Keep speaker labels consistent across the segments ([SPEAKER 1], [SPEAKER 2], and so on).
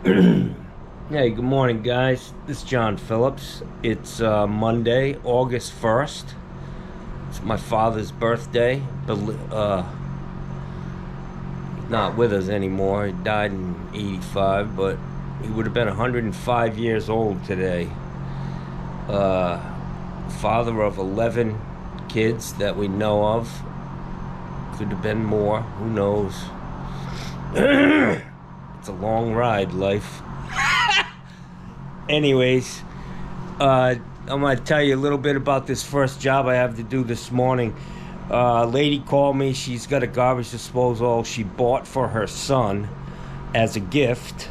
[SPEAKER 1] Hey, good morning, guys. This is John Phillips. It's Monday, August 1st. It's my father's birthday. He's not with us anymore. He died in 85, but he would have been 105 years old today. Uh, Father of 11 kids that we know of. Could have been more. Who knows? It's a long ride, life. Anyways, I'm going to tell you a little bit about this first job I have to do this morning. A lady called me. She's got a garbage disposal she bought for her son as a gift.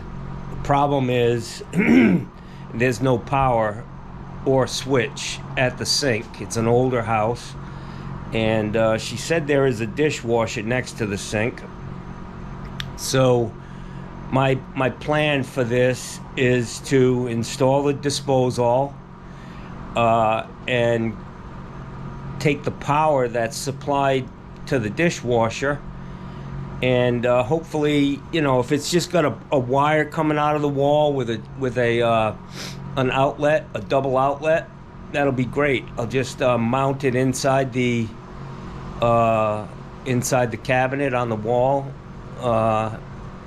[SPEAKER 1] The problem is there's no power or switch at the sink. It's an older house. And she said there is a dishwasher next to the sink. So my plan for this is to install the disposal and take the power that's supplied to the dishwasher, and hopefully, if it's just got a wire coming out of the wall with a an outlet, a double outlet, that'll be great. I'll just mount it inside the cabinet on the wall,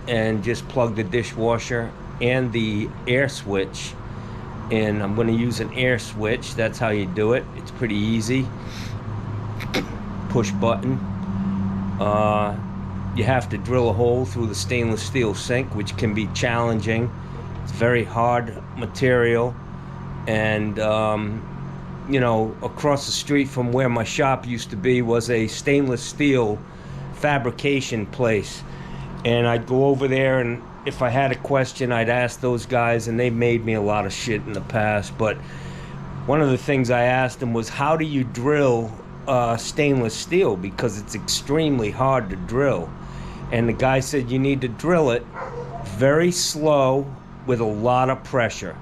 [SPEAKER 1] and just plug the dishwasher and the air switch in. I'm going to use an air switch. That's how you do it. It's pretty easy. Push button. You have to drill a hole through the stainless steel sink, which can be challenging. It's very hard material. And across the street from where my shop used to be was a stainless steel fabrication place. And I'd go over there, and if I had a question, I'd ask those guys, and they've made me a lot of shit in the past. But one of the things I asked them was, how do you drill stainless steel? Because it's extremely hard to drill. And the guy said you need to drill it very slow with a lot of pressure.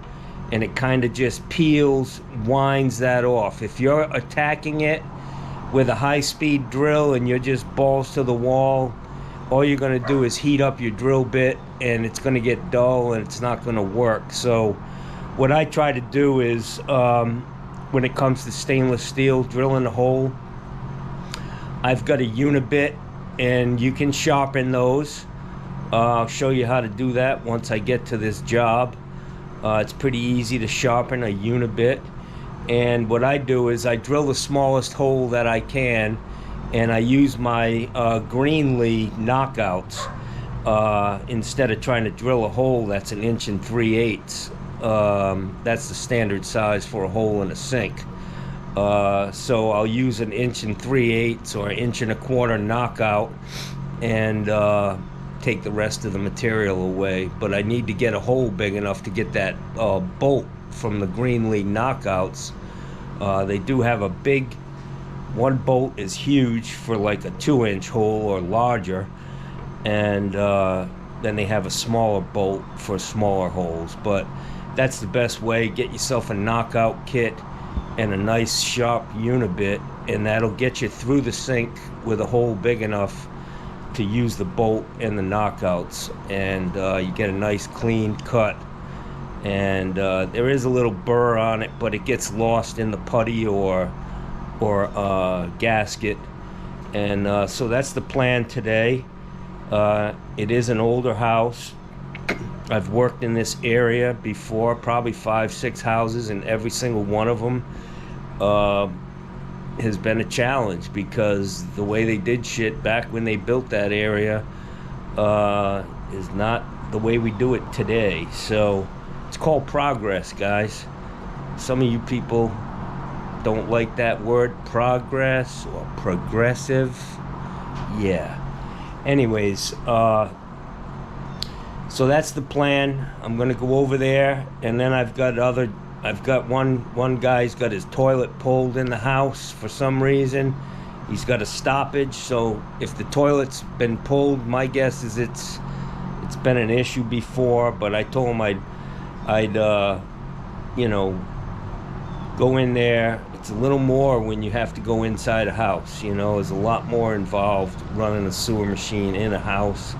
[SPEAKER 1] And it kind of just peels, winds that off. If you're attacking it with a high-speed drill and you're just balls to the wall, all you're going to do is heat up your drill bit, and it's going to get dull, and it's not going to work. So what I try to do is, when it comes to stainless steel, drilling a hole, I've got a unibit, and you can sharpen those. I'll show you how to do that once I get to this job. It's pretty easy to sharpen a unibit. And what I do is I drill the smallest hole that I can, and I use my Greenlee knockouts instead of trying to drill a hole that's 1 3/8. That's the standard size for a hole in a sink. So I'll use 1 3/8 or 1 1/4 knockout, and take the rest of the material away. But I need to get a hole big enough to get that bolt from the Greenlee knockouts. They do have a big one bolt is huge for like a 2-inch hole or larger, and then they have a smaller bolt for smaller holes. But that's the best way. Get yourself a knockout kit and a nice sharp unibit, and that'll get you through the sink with a hole big enough to use the bolt and the knockouts, and you get a nice clean cut. And there is a little burr on it, but it gets lost in the putty or gasket. And so that's the plan today. It is an older house. I've worked in this area before, probably 5-6 houses, and every single one of them has been a challenge, because the way they did shit back when they built that area is not the way we do it today. So it's called progress, guys. Some of you people don't like that word, progress or progressive. Yeah. Anyways, so that's the plan. I'm gonna go over there, and then I've got one guy's got his toilet pulled in the house for some reason. He's got a stoppage, so if the toilet's been pulled, my guess is it's been an issue before. But I told him I'd go in there. It's a little more when you have to go inside a house. There's a lot more involved running a sewer machine in a house.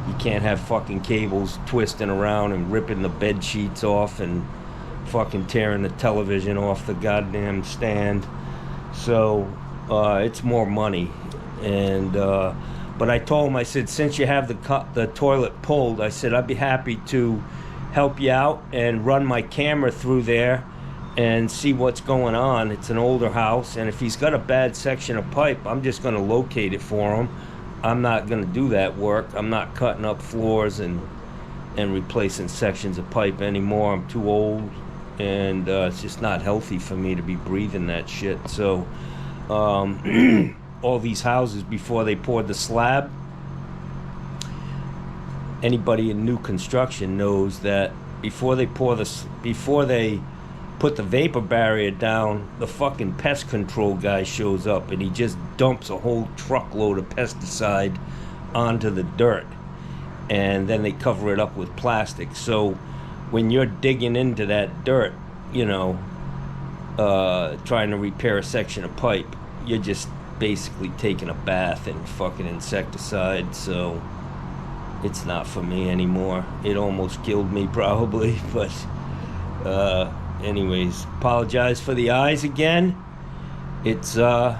[SPEAKER 1] You can't have fucking cables twisting around and ripping the bed sheets off and fucking tearing the television off the goddamn stand. So it's more money. And but I told him, I said, since you have the toilet pulled, I said I'd be happy to help you out and run my camera through there and see what's going on. It's an older house, and if he's got a bad section of pipe, I'm just going to locate it for him. I'm not going to do that work. I'm not cutting up floors and replacing sections of pipe anymore. I'm too old, and it's just not healthy for me to be breathing that shit. So all these houses, before they poured the slab, anybody in new construction knows that before they put the vapor barrier down, the fucking pest control guy shows up and he just dumps a whole truckload of pesticide onto the dirt, and then they cover it up with plastic. So when you're digging into that dirt, you know, trying to repair a section of pipe, you're just basically taking a bath in fucking insecticide. So it's not for me anymore. It almost killed me probably, but anyways, apologize for the eyes again. It's an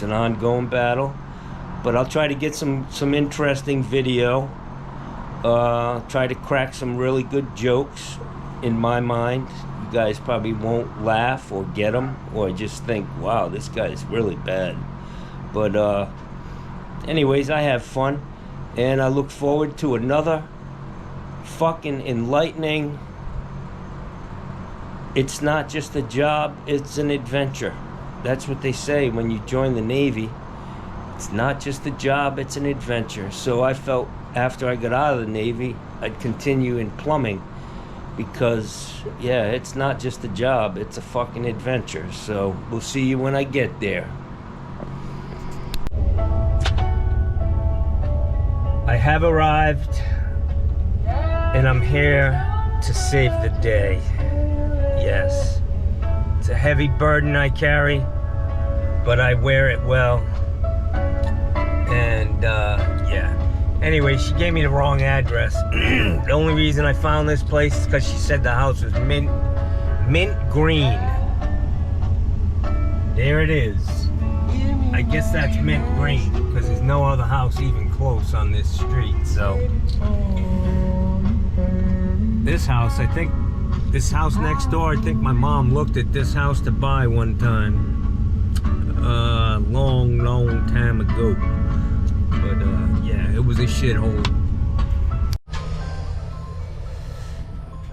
[SPEAKER 1] ongoing battle, but I'll try to get some interesting video. Try to crack some really good jokes in my mind. You guys probably won't laugh or get them, or just think, wow, this guy's really bad. But anyways, I have fun, and I look forward to another fucking enlightening. It's not just a job, it's an adventure. That's what they say when you join the Navy. It's not just a job, it's an adventure. So I felt after I got out of the Navy, I'd continue in plumbing, because, yeah, it's not just a job, it's a fucking adventure. So we'll see you when I get there. I have arrived, and I'm here to save the day. Yes, it's a heavy burden I carry, but I wear it well. And yeah, anyway, she gave me the wrong address. The only reason I found this place is because she said the house was mint green. There it is. I guess that's mint green because there's no other house even close on this street. So this house, I think, this house next door, I think my mom looked at this house to buy one time. Long time ago. But yeah, it was a shithole.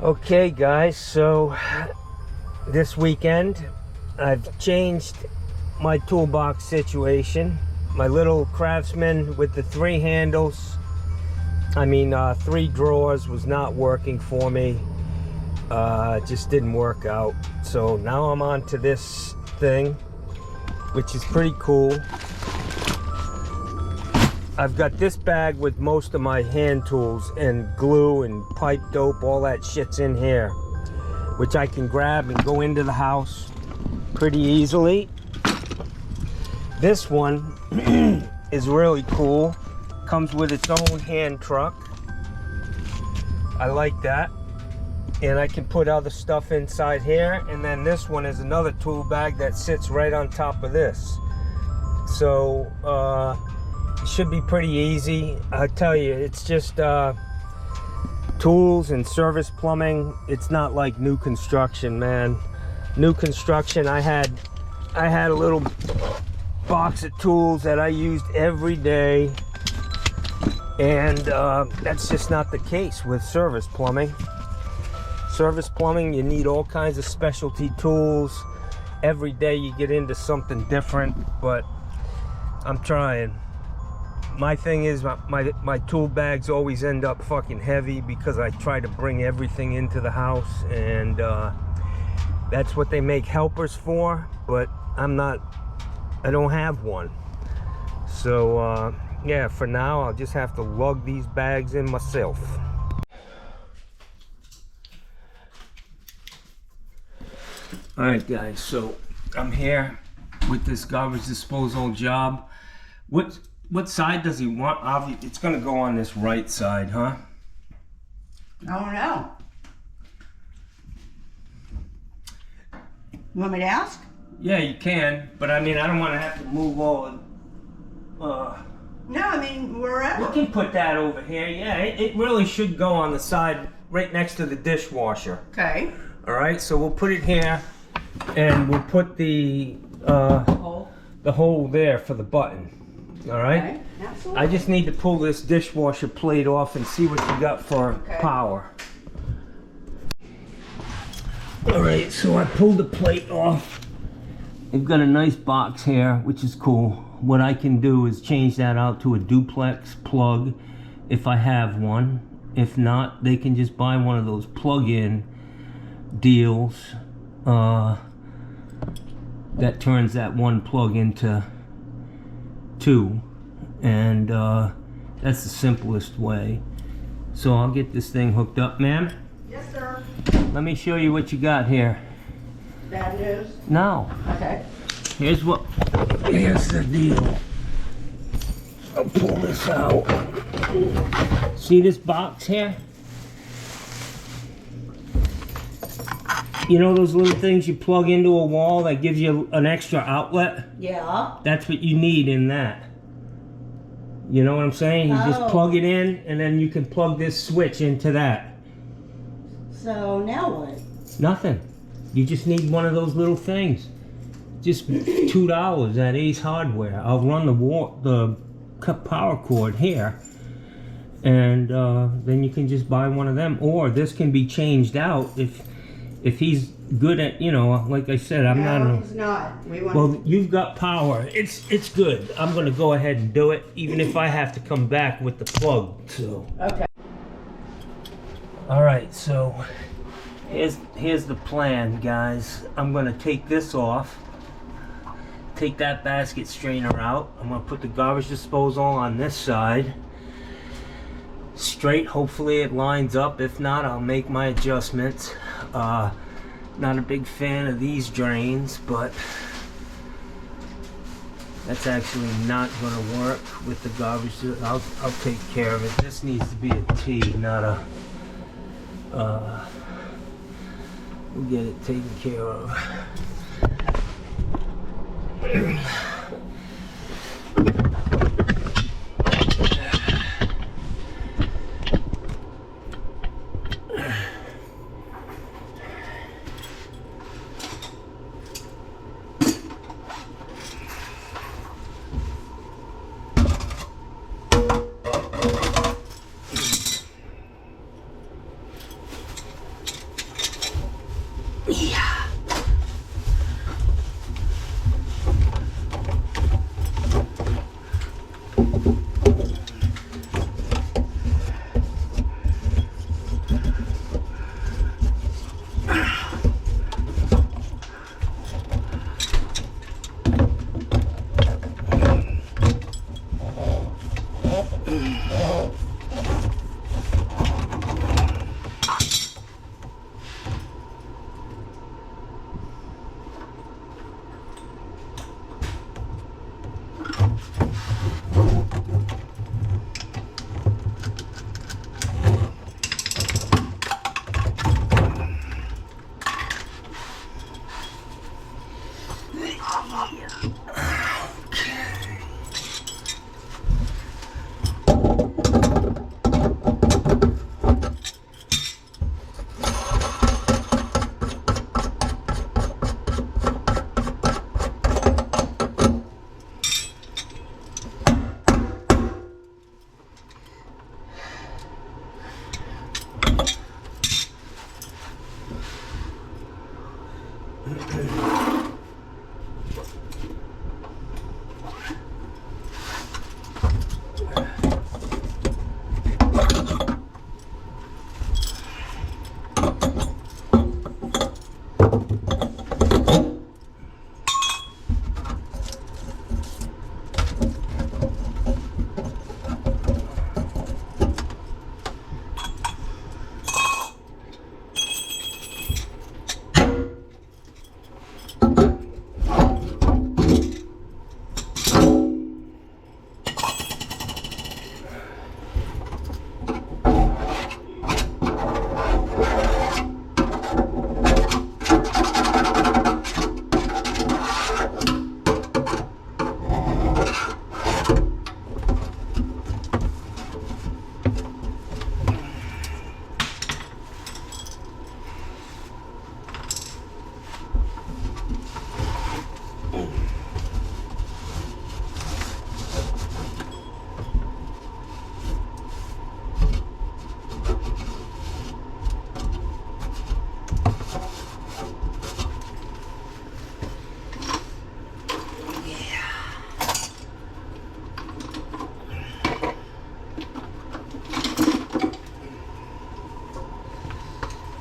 [SPEAKER 1] Okay guys, so this weekend I've changed my toolbox situation. My little Craftsman with the 3 handles, I mean 3 drawers, was not working for me. It just didn't work out. So now I'm on to this thing, which is pretty cool. I've got this bag with most of my hand tools and glue and pipe dope, all that shit's in here, which I can grab and go into the house pretty easily. This one is really cool. Comes with its own hand truck. I like that. And I can put other stuff inside here. And then this one is another tool bag that sits right on top of this. So it should be pretty easy. I tell you, it's just tools and service plumbing. It's not like new construction, man. New construction, I had a little box of tools that I used every day, and that's just not the case with service plumbing. Service plumbing, you need all kinds of specialty tools. Every day you get into something different, but I'm trying. My thing is my tool bags always end up fucking heavy because I try to bring everything into the house, and that's what they make helpers for, but I don't have one. So yeah, for now I'll just have to lug these bags in myself. Alright guys, so I'm here with this garbage disposal job. What side does he want? It's gonna go on this right side, huh?
[SPEAKER 2] I don't know. You want me to ask?
[SPEAKER 1] Yeah, you can, but I mean, I don't want to have to move all.
[SPEAKER 2] No, I mean, wherever.
[SPEAKER 1] We can put that over here. Yeah, it really should go on the side right next to the dishwasher.
[SPEAKER 2] Okay.
[SPEAKER 1] All right, so we'll put it here, and we'll put the hole there for the button. All right.
[SPEAKER 2] Okay. Absolutely.
[SPEAKER 1] I just need to pull this dishwasher plate off and see what you got for power. All right, so I pulled the plate off. They've got a nice box here, which is cool. What I can do is change that out to a duplex plug if I have one. If not, they can just buy one of those plug-in deals that turns that one plug into two, and that's the simplest way. So I'll get this thing hooked up, ma'am.
[SPEAKER 2] Yes, sir.
[SPEAKER 1] Let me show you what you got here.
[SPEAKER 2] Bad news?
[SPEAKER 1] No.
[SPEAKER 2] Okay.
[SPEAKER 1] Here's the deal. I'll pull this out. See this box here? You know those little things you plug into a wall that gives you an extra outlet?
[SPEAKER 2] Yeah.
[SPEAKER 1] That's what you need in that. You know what I'm saying? You just plug it in, and then you can plug this switch into that.
[SPEAKER 2] So now what?
[SPEAKER 1] Nothing. You just need one of those little things. Just $2 at Ace Hardware. I'll run the power cord here, and then you can just buy one of them. Or this can be changed out if he's good at, you know, like I said, I'm
[SPEAKER 2] No,
[SPEAKER 1] not.
[SPEAKER 2] he's not. We want.
[SPEAKER 1] Well, you've got power. It's good. I'm gonna go ahead and do it, even if I have to come back with the plug. So.
[SPEAKER 2] Okay.
[SPEAKER 1] All right. So here's the plan, guys. I'm gonna take this off. Take that basket strainer out. I'm gonna put the garbage disposal on this side. Straight, hopefully it lines up. If not, I'll make my adjustments. Not a big fan of these drains, but that's actually not gonna work with the garbage. I'll take care of it. This needs to be a T, not a, we'll get it taken care of.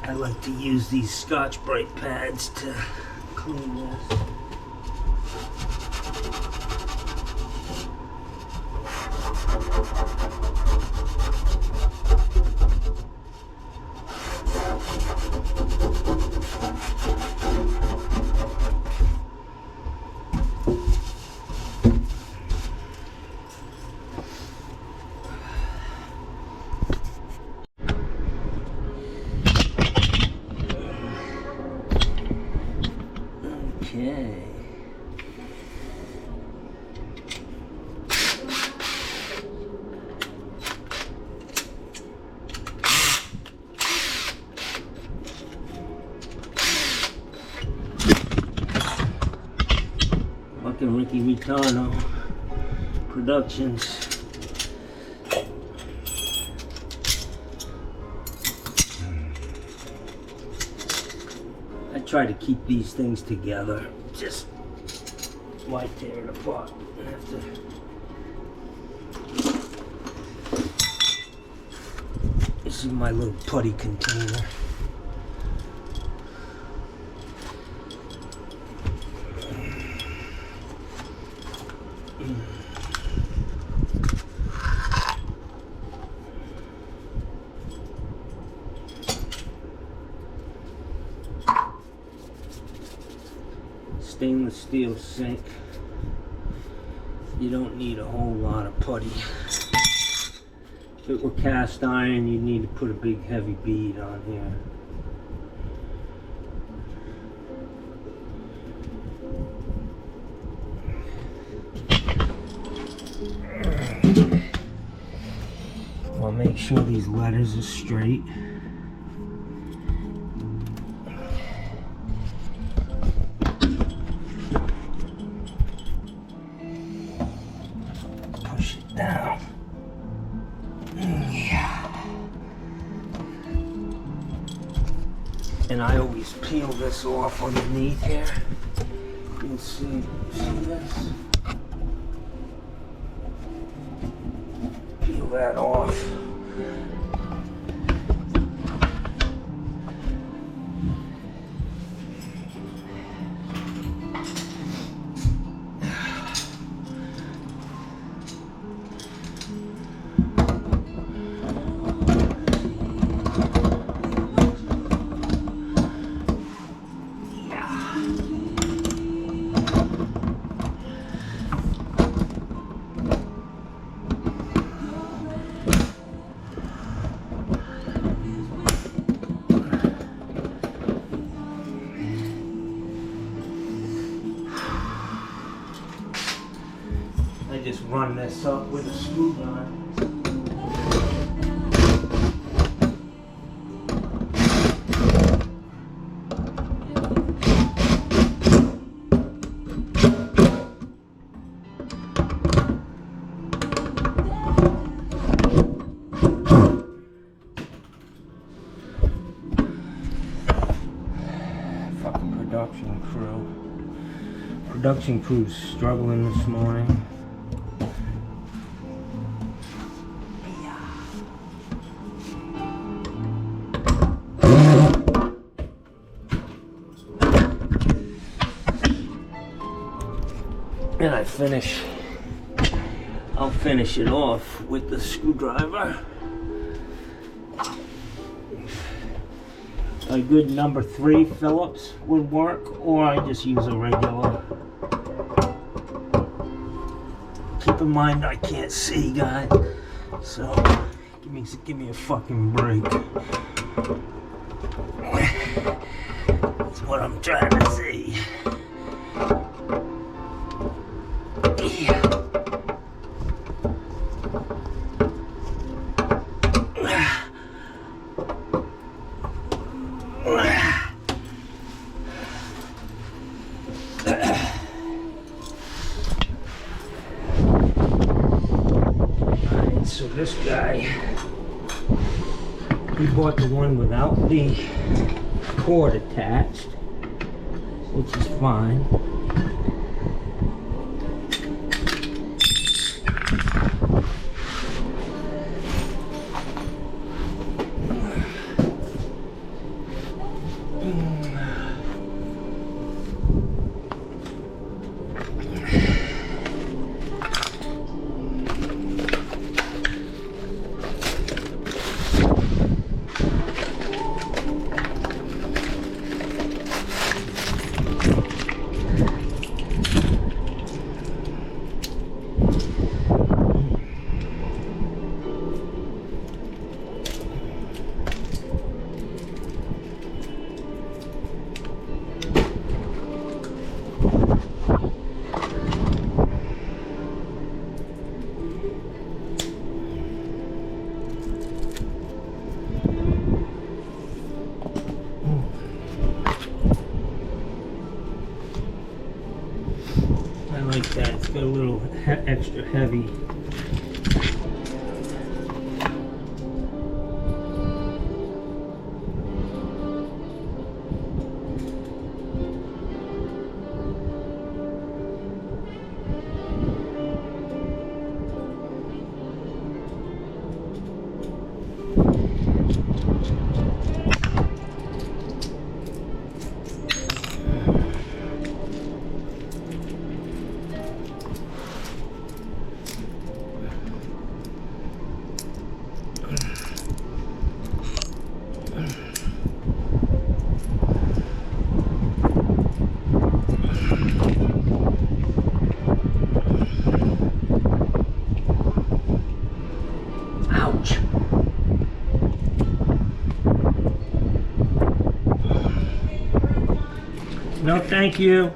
[SPEAKER 1] I like to use these Scotch-Brite pads to clean this. Okay. Fucking Ricky Vitano Productions. I try to keep these things together. Just why tear it apart? I have to. This is my little putty container. Stainless steel sink. You don't need a whole lot of putty. If it were cast iron, you'd need to put a big heavy bead on here. I'll make sure these letters are straight. Push it down. Yeah. And I always peel this off underneath here. You can see this? Peel that off. I just run this up with a screwdriver. Fucking production crew. Production crew's struggling this morning. And I'll finish it off with the screwdriver. A good number 3 Phillips would work, or I just use a regular. Keep in mind I can't see, guys, so give me a fucking break. That's what I'm trying to see. So this guy, he bought the one without the cord attached, which is fine. extra heavy. Ouch. No, thank you.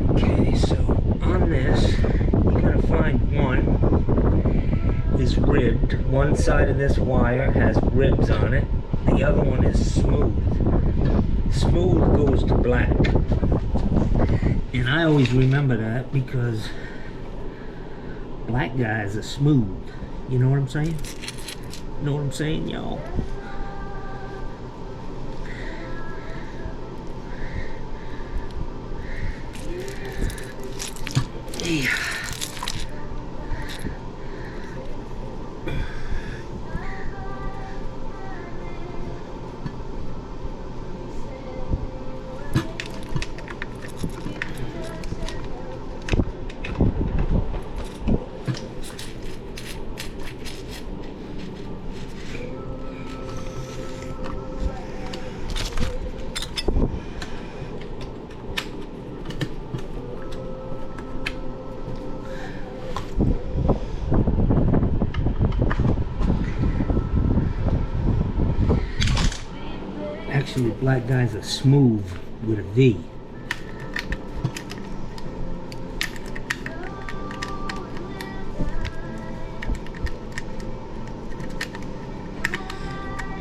[SPEAKER 1] Okay, so on this, you gotta find one is ribbed. One side of this wire has ribs on it. The other one is smooth. Smooth goes to black. And I always remember that because black guys are smooth. You know what I'm saying? Know what I'm saying, y'all? Yeah. Actually, black guys are smooth with a V.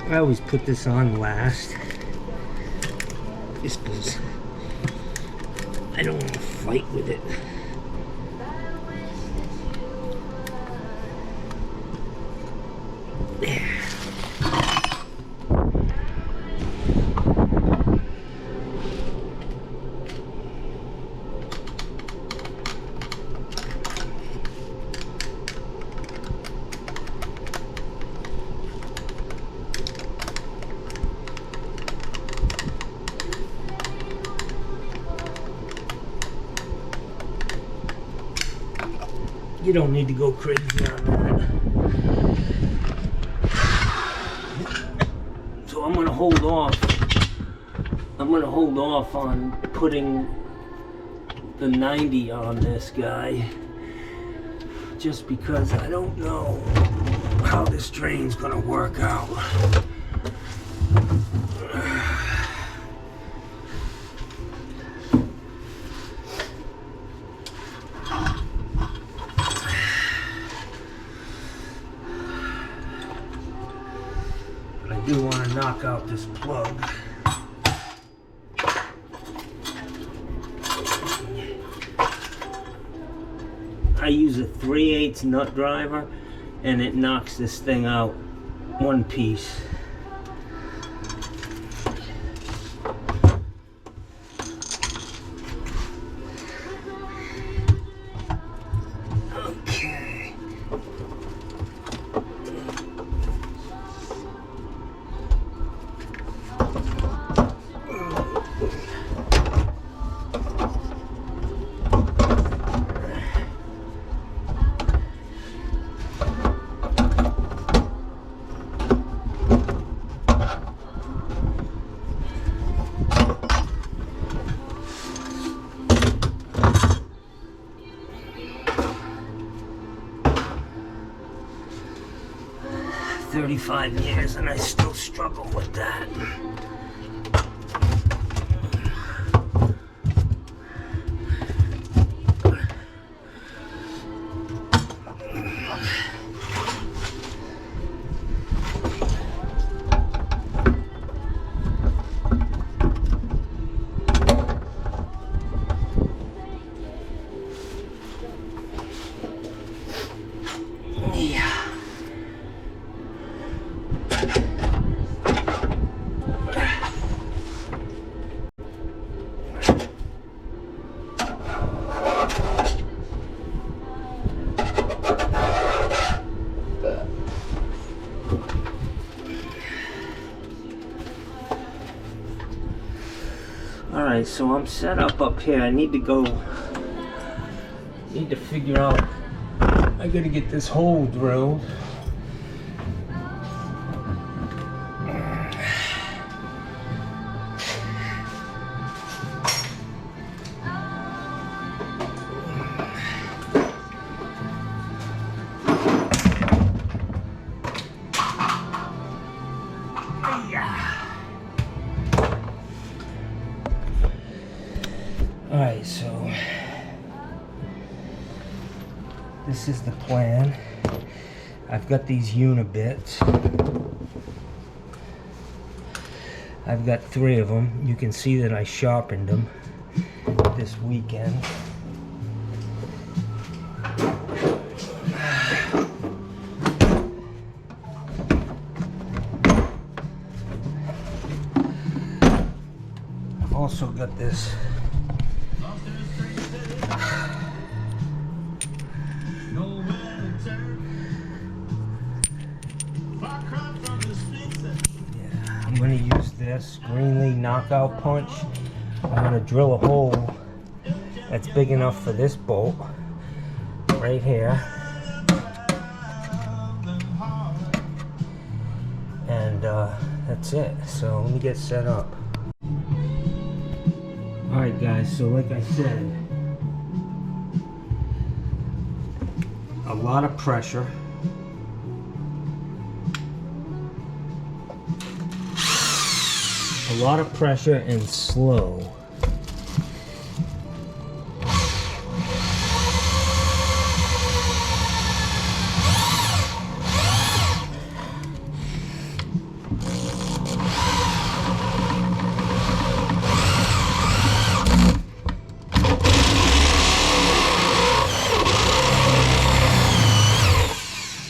[SPEAKER 1] I always put this on last, just because I don't want to fight with it. There. You don't need to go crazy on that. So I'm gonna hold off. I'm gonna hold off on putting the 90 on this guy, just because I don't know how this drain's gonna work out. I do want to knock out this plug. 3/8 nut driver, and it knocks this thing out one piece. Okay. "35 years and I still struggle with that." Yeah. Alright, so I'm set up here. I need to figure out, I gotta get this hole drilled. Alright, so this is the plan. I've got these unibits. I've got 3 of them. You can see that I sharpened them this weekend. I've also got this I'm going to use this Greenlee knockout punch. I'm going to drill a hole that's big enough for this bolt right here. And that's it. So let me get set up. Alright guys, so like I said, a lot of pressure. A lot of pressure and slow.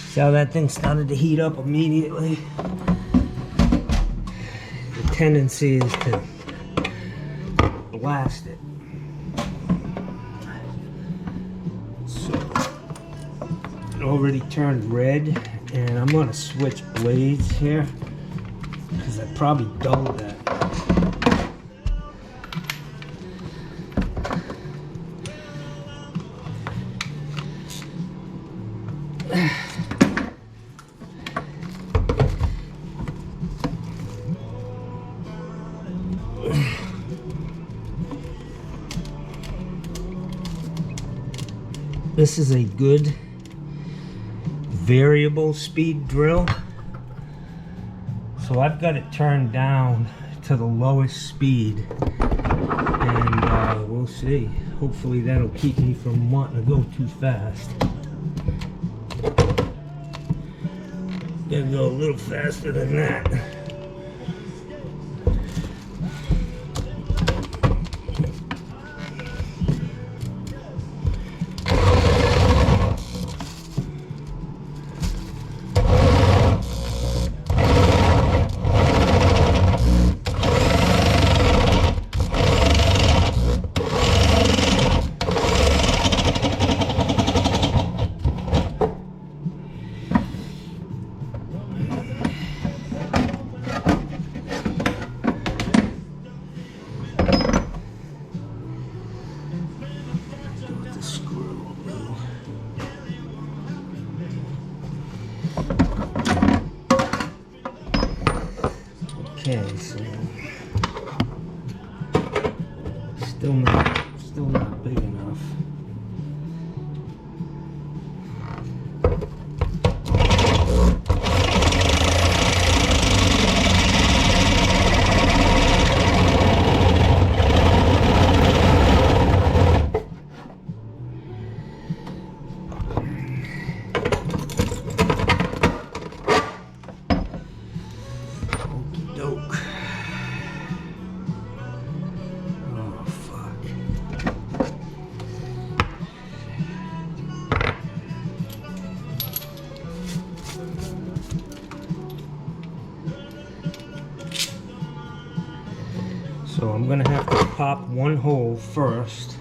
[SPEAKER 1] See how that thing started to heat up immediately? The tendency is to blast it. So it already turned red, and I'm gonna switch blades here because I probably dulled that. This is a good variable speed drill. So I've got it turned down to the lowest speed, and we'll see. Hopefully that'll keep me from wanting to go too fast. Gotta go a little faster than that. Okay, so still not big enough. Okey-doke. Oh, fuck. So I'm gonna have to pop one hole first.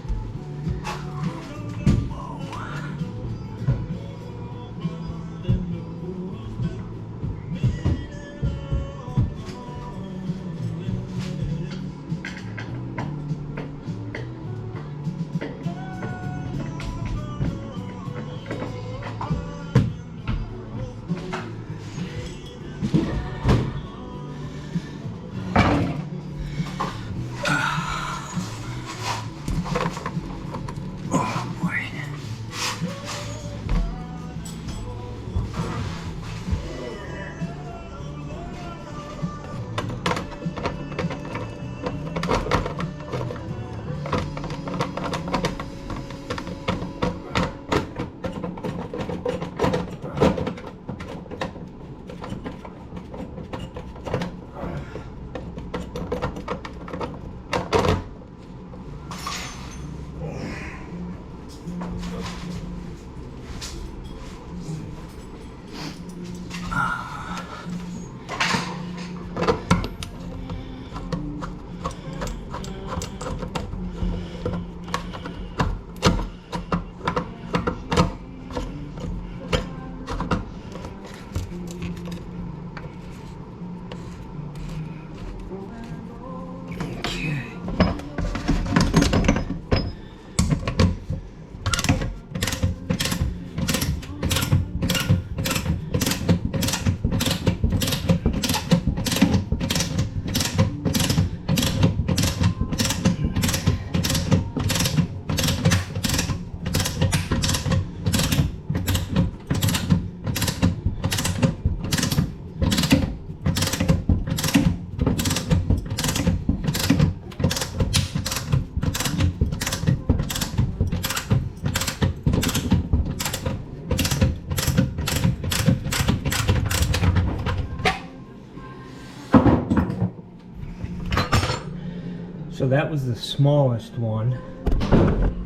[SPEAKER 1] So that was the smallest one,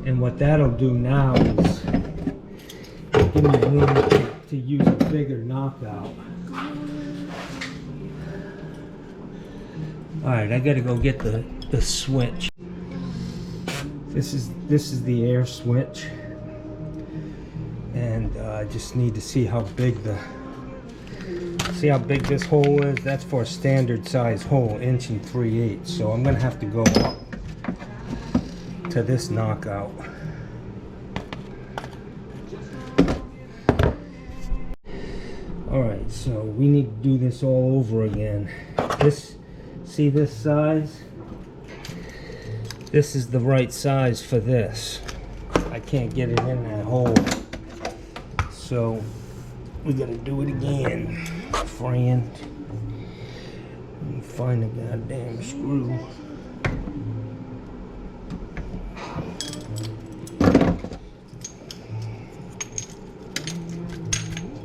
[SPEAKER 1] and what that'll do now is give me room to use a bigger knockout. Alright, I gotta go get the switch. This is the air switch, and I just need to see how big this hole is. That's for a standard size hole, 1 3/8. So I'm gonna have to go up to this knockout. Alright, so we need to do this all over again. See this size? This is the right size for this. I can't get it in that hole. So we gotta do it again, friend. Let me find a goddamn screw.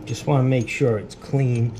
[SPEAKER 1] Just want to make sure it's clean.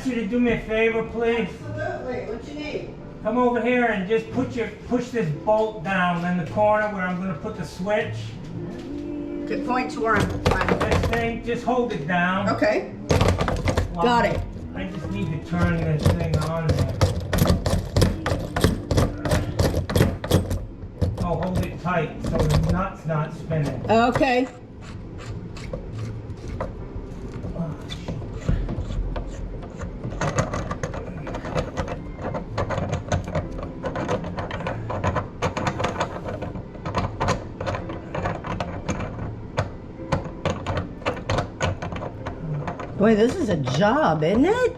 [SPEAKER 1] you to do me a favor, please?
[SPEAKER 2] Absolutely. What you need?
[SPEAKER 1] Come over here and just push this bolt down in the corner where I'm gonna put the switch.
[SPEAKER 2] Good point to where I'm.
[SPEAKER 1] This thing, just hold it down.
[SPEAKER 2] Okay.
[SPEAKER 1] While
[SPEAKER 2] Got it.
[SPEAKER 1] I just need to turn this thing on there. Oh, hold it tight so the nut's not spinning.
[SPEAKER 2] Okay.
[SPEAKER 1] Oh,
[SPEAKER 2] Boy, this is a job, isn't it?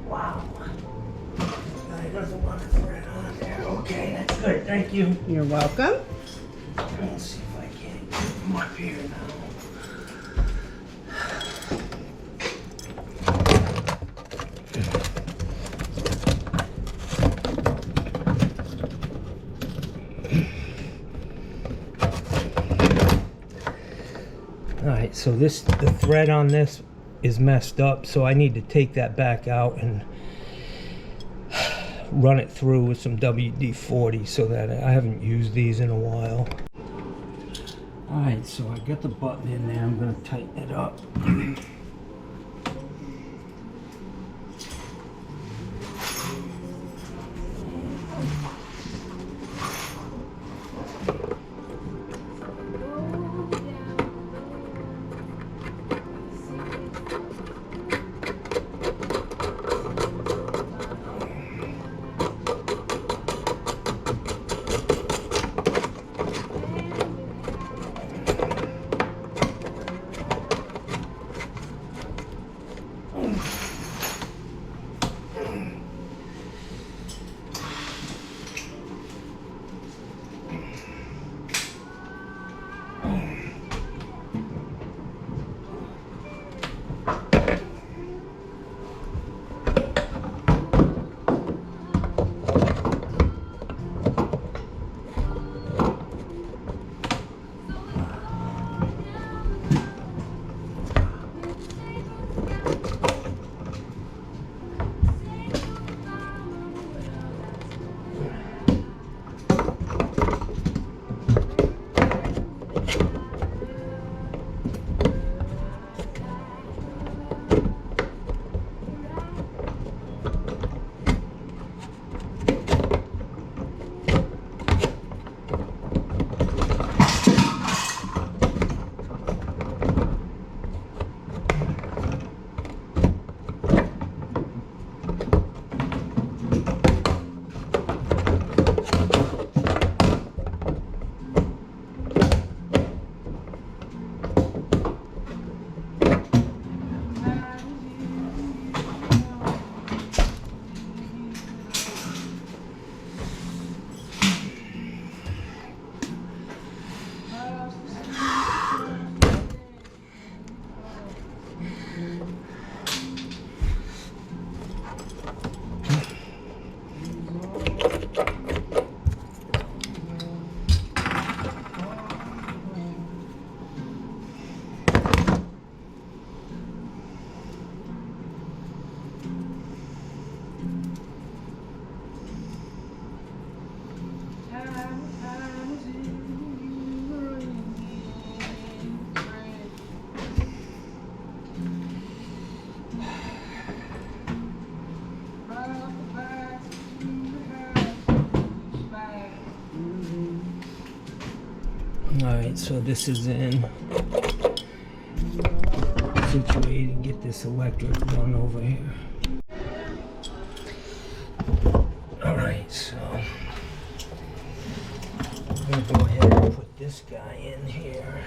[SPEAKER 1] wow. Guy doesn't want to thread on there. Okay, that's good. Thank you.
[SPEAKER 2] You're welcome.
[SPEAKER 1] Let's see if I can get him up here now. Alright, so the thread on this is messed up, so I need to take that back out and run it through with some WD-40 so that I haven't used these in a while. Alright, so I got the button in there, I'm going to tighten it up. Alright, so this is in situated. Get this electric run over here. Alright, so I'm going to go ahead and put this guy in here.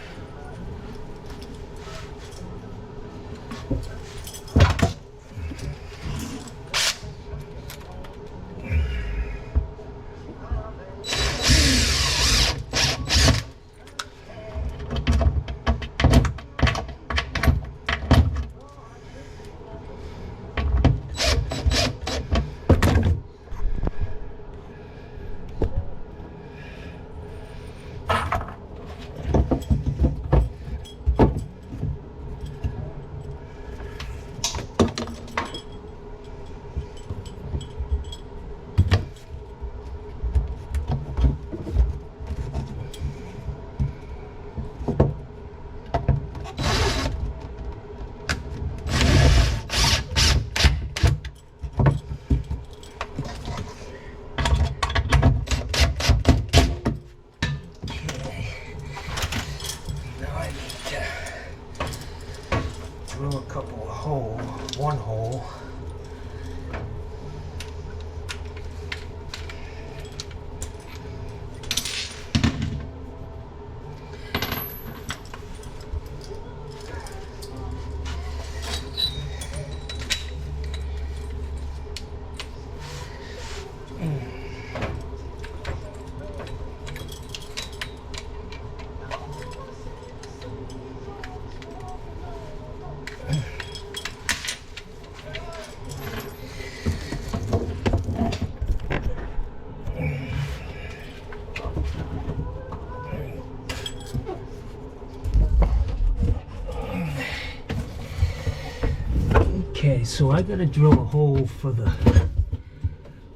[SPEAKER 3] so I gotta drill a hole for the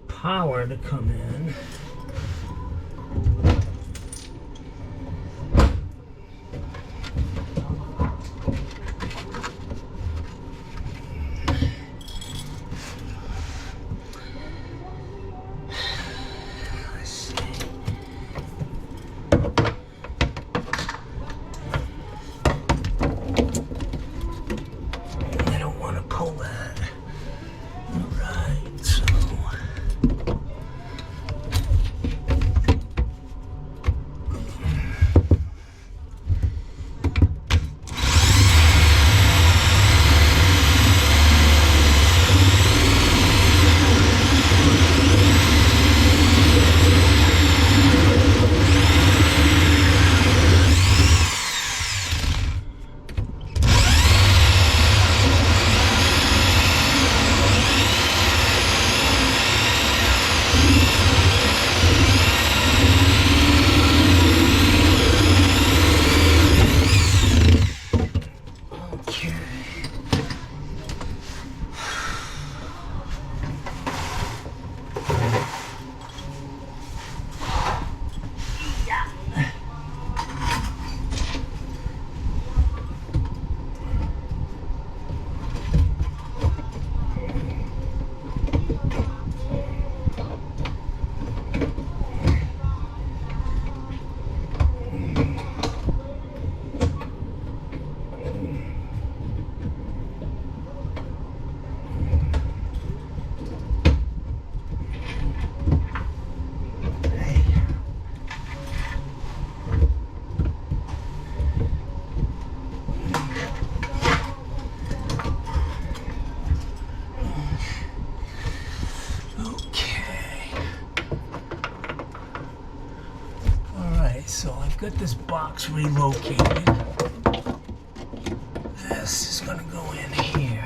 [SPEAKER 3] power to come in. So I've got this box relocated. This is gonna go in here.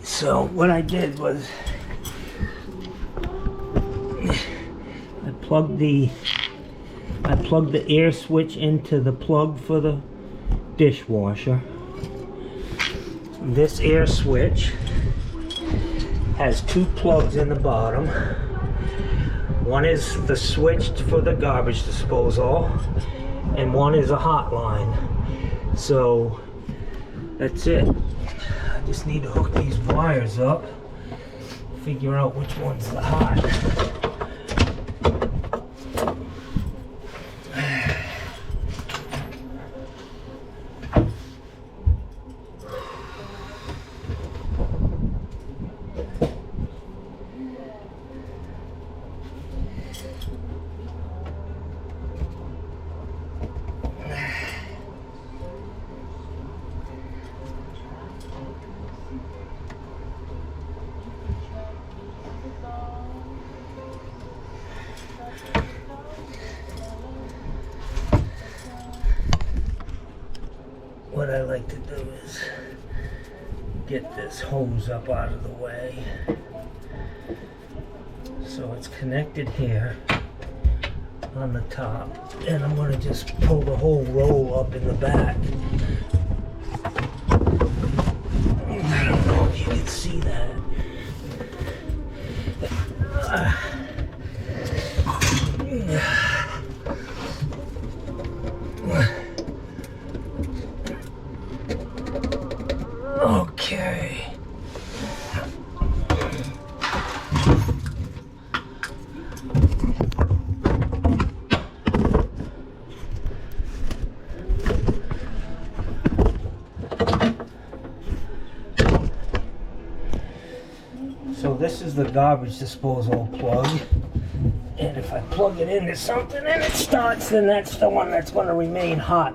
[SPEAKER 3] So what I did was I plugged the air switch into the plug for the dishwasher. This air switch has two plugs in the bottom. One is the switch for the garbage disposal and one is a hot line. So that's it. I just need to hook these wires up, figure out which one's the hot. What I like to do is get this hose up out of the way. So it's connected here on the top, and I'm going to just pull the whole roll up in the back. I don't know if you can see that. Okay. So this is the garbage disposal plug. And if I plug it into something and it starts, then that's the one that's going to remain hot.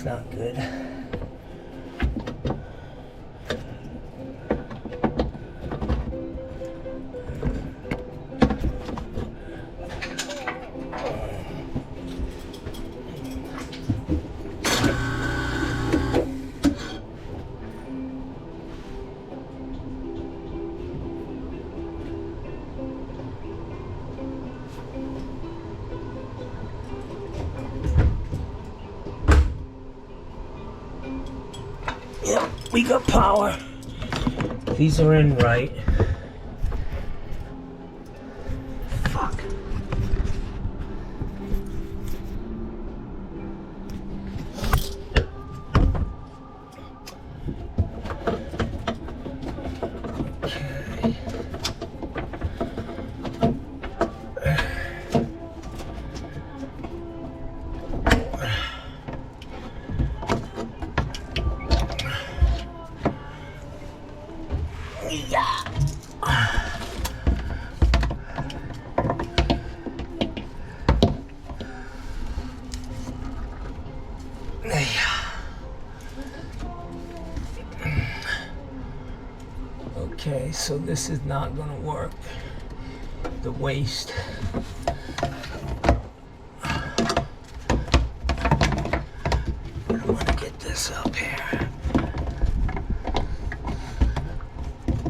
[SPEAKER 3] That's not good. Yep, we got power. These are in right. Fuck. Yeah. Okay, so this is not gonna work. The waste. I'm gonna get this up here.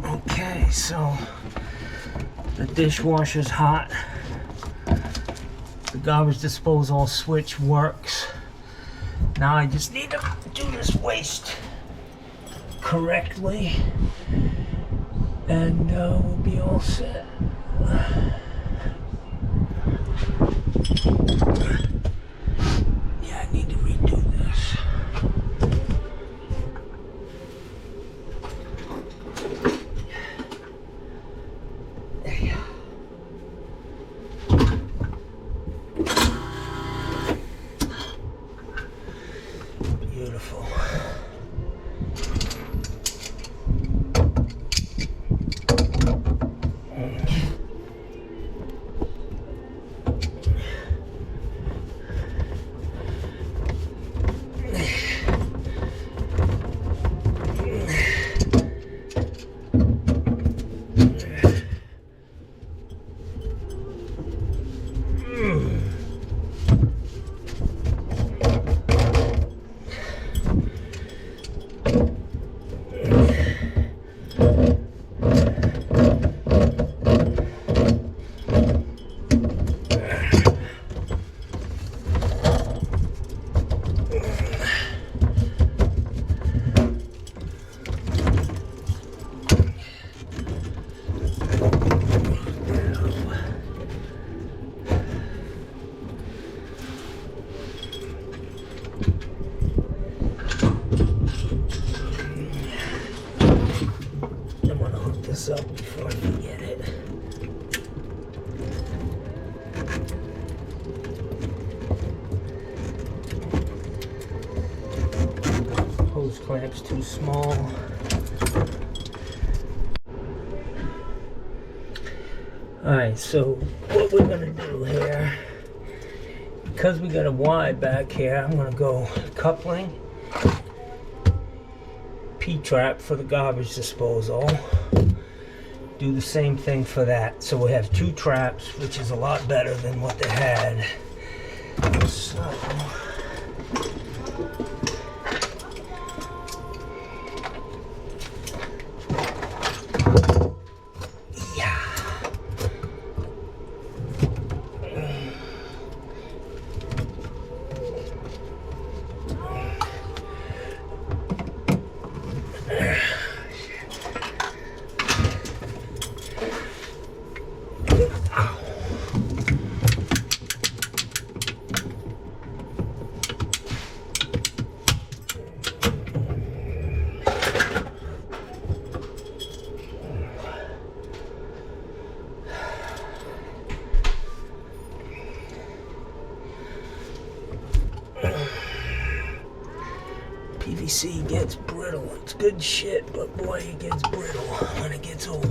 [SPEAKER 3] Okay, so the dishwasher's hot. The garbage disposal switch works. Now I just need to do this waste correctly, and we'll be all set. Yeah, I need to redo this. Beautiful. This up before I forget it. Hose clamp's too small. Alright, so what we're gonna do here, because we got a Y back here, I'm gonna go coupling, P-trap for the garbage disposal. Do the same thing for that. So we have 2 traps, which is a lot better than what they had. So PVC gets brittle. It's good shit, but boy, it gets brittle when it gets old.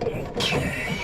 [SPEAKER 3] Okay.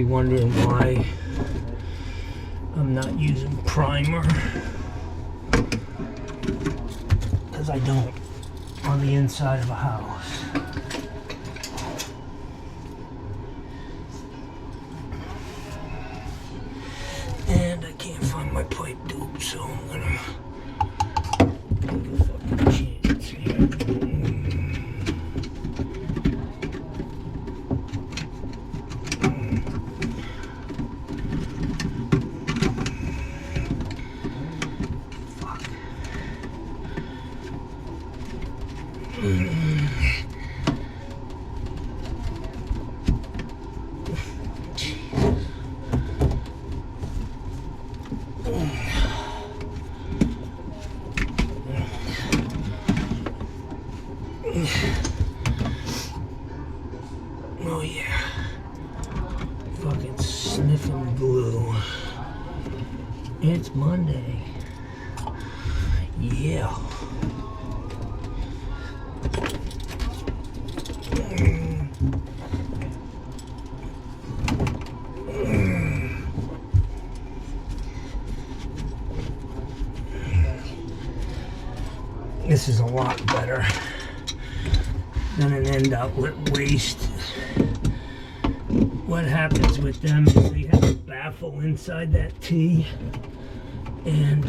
[SPEAKER 3] wondering why I'm not using primer. Because I don't on the inside of a house. And I can't find my pipe tube, so I'm gonna take a fucking chance here. Oh yeah. Fucking sniffing glue. It's Monday. Yeah. This is a lot better than an end outlet waste. What happens with them is they have a baffle inside that T, and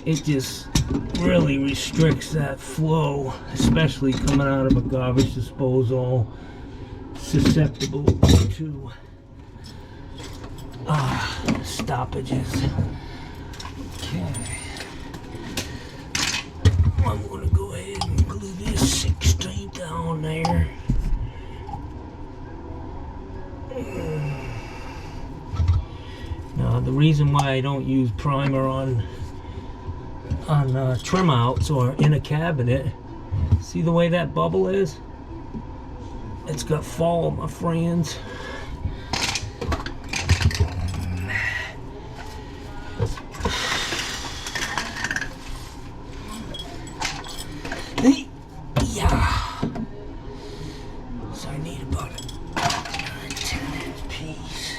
[SPEAKER 3] it just really restricts that flow, especially coming out of a garbage disposal susceptible to stoppages. Okay. I'm gonna go ahead and glue this 16 down there. Now the reason why I don't use primer on trim outs or in a cabinet, see the way that bubble is? It's got fall, my friends. Yeah. So I need about a 10-inch piece.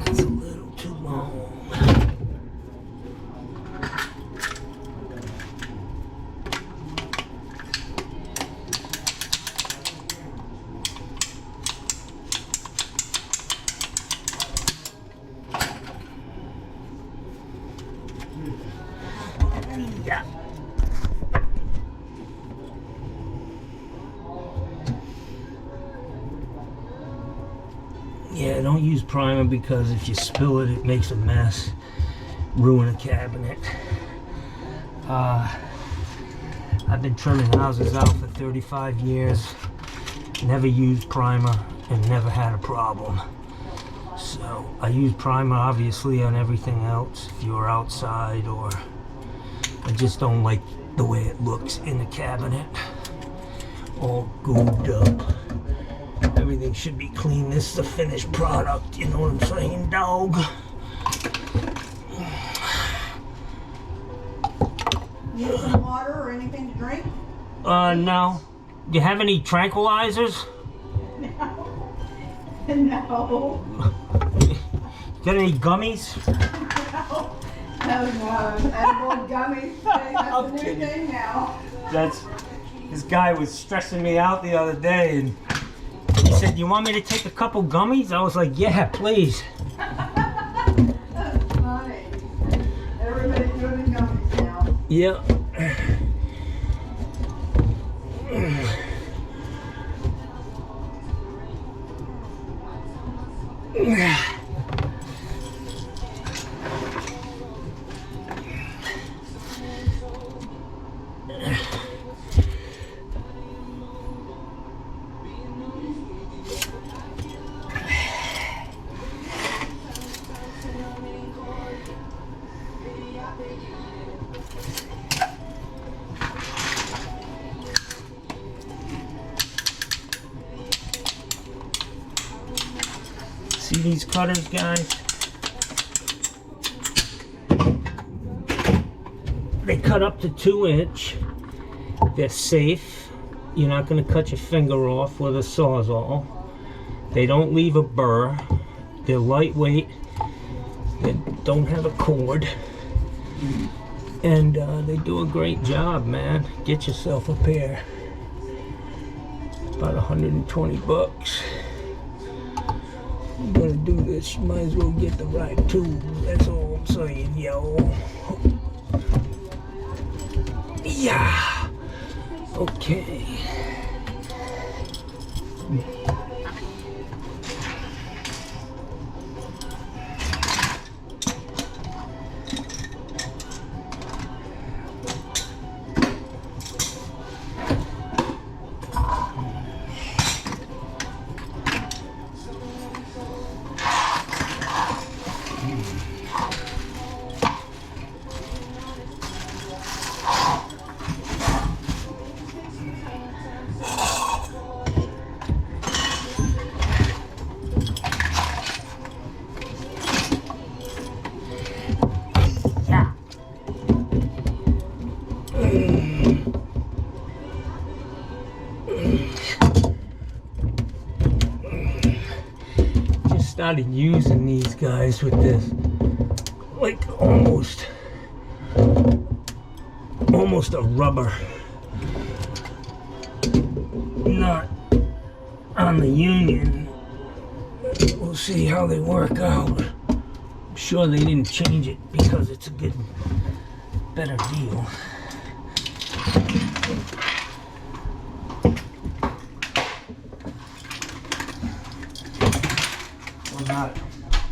[SPEAKER 3] That's a little too long. Yeah. Yeah, don't use primer because if you spill it, it makes a mess, ruin a cabinet. I've been trimming houses out for 35 years, never used primer and never had a problem. So I use primer obviously on everything else if you're outside, or I just don't like the way it looks in the cabinet, all goobed up. Everything should be clean. This is a finished product, you know what I'm saying, dog?
[SPEAKER 2] Need some water or anything to drink?
[SPEAKER 3] No. Do you have any tranquilizers?
[SPEAKER 2] No.
[SPEAKER 3] Got any gummies?
[SPEAKER 2] No, edible gummies. That's
[SPEAKER 3] I'm
[SPEAKER 2] the new
[SPEAKER 3] kidding.
[SPEAKER 2] thing now.
[SPEAKER 3] This guy was stressing me out the other day, and he said, "You want me to take a couple gummies?" I was like, "Yeah, please."
[SPEAKER 2] That's funny. Everybody's doing gummies now.
[SPEAKER 3] Yeah. See these cutters, guys? They cut up to 2-inch. They're safe. You're not going to cut your finger off with a Sawzall. They don't leave a burr. They're lightweight. They don't have a cord. And they do a great job, man. Get yourself a pair. About 120 bucks. You're gonna do this, you might as well get the right tool. That's all I'm saying, yo. Yeah. Okay. Started using these guys with this, like almost a rubber nut on the Union. We'll see how they work out. I'm sure they didn't change it because it's a better deal.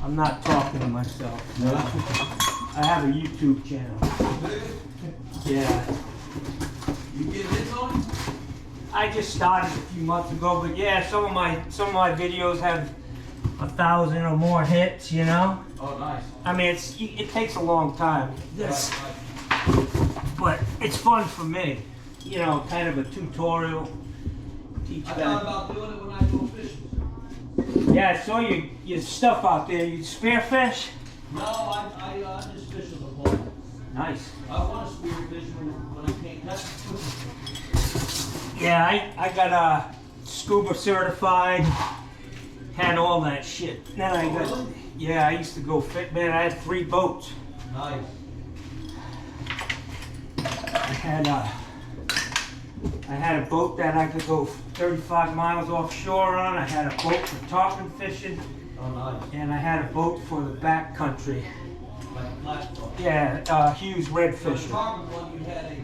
[SPEAKER 3] I'm not talking to myself. No. I have a YouTube channel. Yeah.
[SPEAKER 4] You get hits on?
[SPEAKER 3] I just started a few months ago, but yeah, some of my videos have 1,000 or more hits, you know?
[SPEAKER 4] Oh, nice.
[SPEAKER 3] I mean, it takes a long time. This, but it's fun for me. You know, kind of a tutorial. Teach
[SPEAKER 4] I
[SPEAKER 3] them.
[SPEAKER 4] thought about doing it when I go fishing.
[SPEAKER 3] Yeah, I saw your stuff out there. You spearfish?
[SPEAKER 4] No, I just fish with a pole.
[SPEAKER 3] Nice.
[SPEAKER 4] I want to spearfish when I can't catch it.
[SPEAKER 3] Yeah, I got scuba certified, had all that shit. Then I got,
[SPEAKER 4] really?
[SPEAKER 3] yeah, I used to go fit, man. I had 3 boats.
[SPEAKER 4] Nice.
[SPEAKER 3] I had a boat that I could go 35 miles offshore on. I had a boat for tarpon fishing,
[SPEAKER 4] Oh, nice.
[SPEAKER 3] and I had a boat for the back country.
[SPEAKER 4] Like a platform.
[SPEAKER 3] Yeah, Hughes
[SPEAKER 4] So the
[SPEAKER 3] redfisher.
[SPEAKER 4] tarpon one, you had a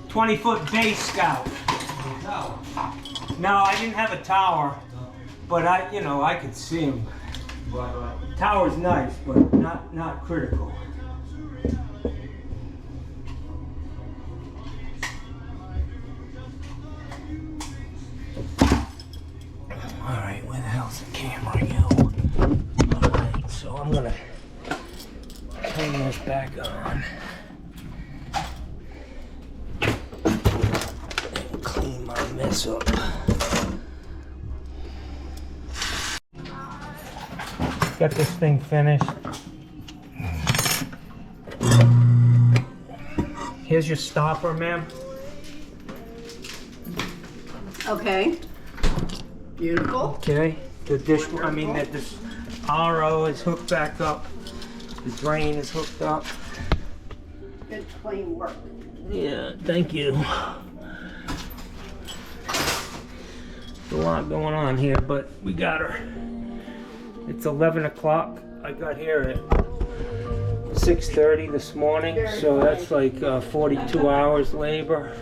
[SPEAKER 3] 20-foot Bay Scout.
[SPEAKER 4] tower.
[SPEAKER 3] No, I didn't have a tower,
[SPEAKER 4] No.
[SPEAKER 3] but I could see them.
[SPEAKER 4] Right.
[SPEAKER 3] Tower's nice, but not critical. Alright, where the hell's the camera, yo? Alright, so I'm gonna turn this back on. And clean my mess up. Got this thing finished. Here's your stopper, ma'am.
[SPEAKER 2] Okay. Beautiful.
[SPEAKER 3] Okay. The this RO is hooked back up. The drain is hooked up.
[SPEAKER 2] Good clean work.
[SPEAKER 3] Yeah, thank you. There's a lot going on here, but we got her. It's 11 o'clock. I got here at 6:30 this morning, so that's like 42 hours labor.